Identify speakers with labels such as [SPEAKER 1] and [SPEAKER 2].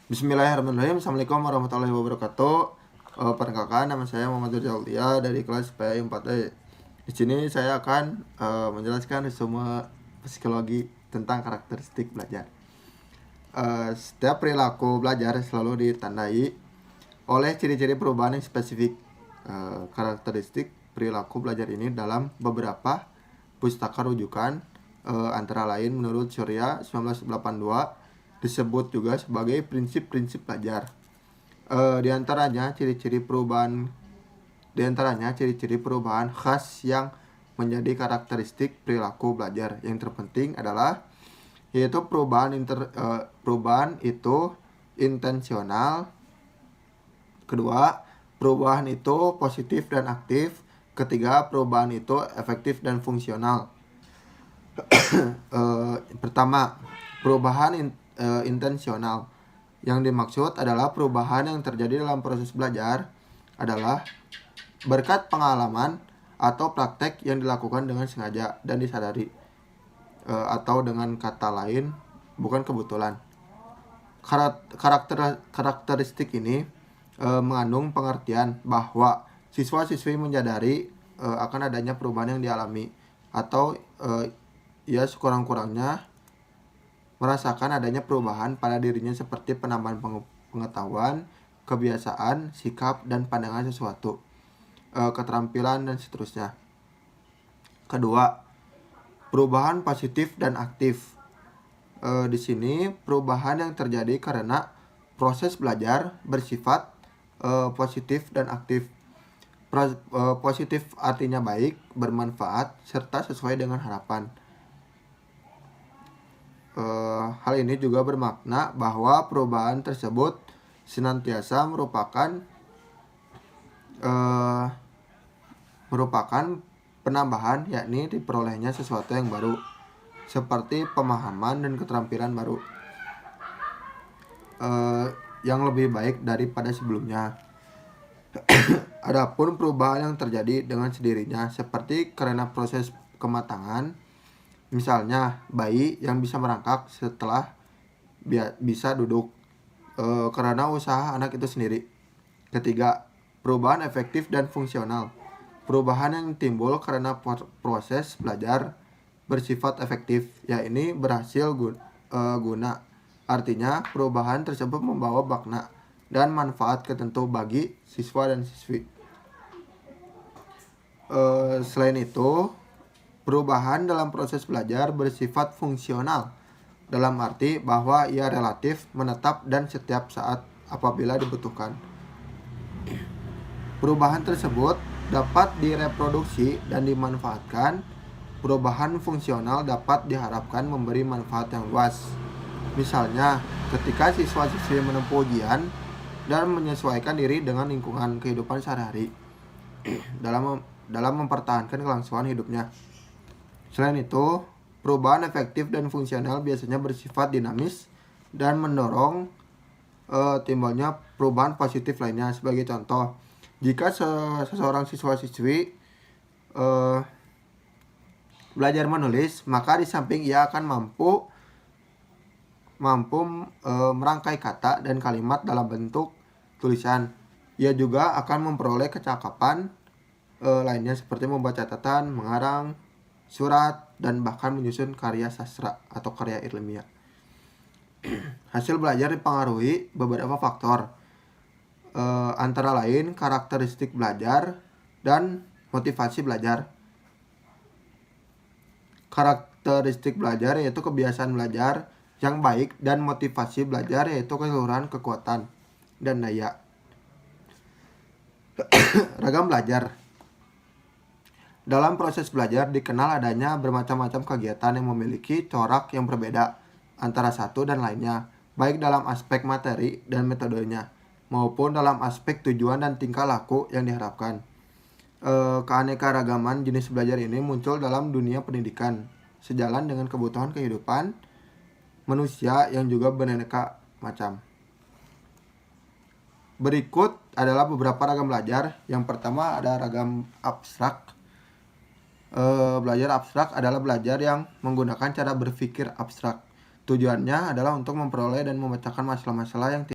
[SPEAKER 1] Bismillahirrahmanirrahim. Assalamualaikum warahmatullahi wabarakatuh. Perkenalkan, nama saya Muhammad Rizaldia dari kelas PI 4E. Di sini saya akan menjelaskan semua psikologi tentang karakteristik belajar. Setiap perilaku belajar selalu ditandai oleh ciri-ciri perubahan yang spesifik. Karakteristik perilaku belajar ini dalam beberapa pustaka rujukan, antara lain menurut Surya 1982 disebut juga sebagai prinsip-prinsip belajar. Di antaranya ciri-ciri perubahan khas yang menjadi karakteristik perilaku belajar. Yang terpenting adalah yaitu perubahan itu intensional. Kedua, perubahan itu positif dan aktif. Ketiga, perubahan itu efektif dan fungsional. Pertama, perubahan intensional. Yang dimaksud adalah perubahan yang terjadi dalam proses belajar adalah berkat pengalaman atau praktek yang dilakukan dengan sengaja dan disadari, atau dengan kata lain bukan kebetulan. Karakteristik ini mengandung pengertian bahwa siswa-siswi menyadari akan adanya perubahan yang dialami, atau ia sekurang-kurangnya merasakan adanya perubahan pada dirinya seperti penambahan pengetahuan, kebiasaan, sikap, dan pandangan sesuatu, keterampilan, dan seterusnya. Kedua, perubahan positif dan aktif. Di sini perubahan yang terjadi karena proses belajar bersifat positif dan aktif. Positif artinya baik, bermanfaat, serta sesuai dengan harapan. Hal ini juga bermakna bahwa perubahan tersebut senantiasa merupakan penambahan, yakni diperolehnya sesuatu yang baru, seperti pemahaman dan keterampilan baru yang lebih baik daripada sebelumnya. Adapun perubahan yang terjadi dengan sendirinya seperti karena proses kematangan, misalnya bayi yang bisa merangkak setelah bisa duduk, karena usaha anak itu sendiri. Ketiga, perubahan efektif dan fungsional. Perubahan yang timbul karena proses belajar bersifat efektif, yakni berhasil guna. Artinya, perubahan tersebut membawa makna dan manfaat tertentu bagi siswa dan siswi. Selain itu, perubahan dalam proses belajar bersifat fungsional, dalam arti bahwa ia relatif, menetap, dan setiap saat apabila dibutuhkan. Perubahan tersebut dapat direproduksi dan dimanfaatkan. Perubahan fungsional dapat diharapkan memberi manfaat yang luas. Misalnya, ketika siswa-siswi menempuh ujian dan menyesuaikan diri dengan lingkungan kehidupan sehari-hari dalam mempertahankan kelangsungan hidupnya. Selain itu, perubahan efektif dan fungsional biasanya bersifat dinamis dan mendorong timbulnya perubahan positif lainnya. Sebagai contoh, jika seseorang siswa-siswi belajar menulis, maka di samping ia akan mampu merangkai kata dan kalimat dalam bentuk tulisan, ia juga akan memperoleh kecakapan lainnya seperti membuat catatan, mengarang surat, dan bahkan menyusun karya sastra atau karya ilmiah. Hasil belajar dipengaruhi beberapa faktor, antara lain karakteristik belajar dan motivasi belajar. Karakteristik belajar yaitu kebiasaan belajar yang baik, dan motivasi belajar yaitu keseluruhan kekuatan dan daya. Ragam belajar. Dalam proses belajar dikenal adanya bermacam-macam kegiatan yang memiliki corak yang berbeda antara satu dan lainnya, baik dalam aspek materi dan metodenya, maupun dalam aspek tujuan dan tingkah laku yang diharapkan. Keanekaragaman jenis belajar ini muncul dalam dunia pendidikan, sejalan dengan kebutuhan kehidupan manusia yang juga beraneka macam. Berikut adalah beberapa ragam belajar. Yang pertama ada ragam abstrak. Belajar abstrak adalah belajar yang menggunakan cara berpikir abstrak. Tujuannya adalah untuk memperoleh dan memecahkan masalah-masalah yang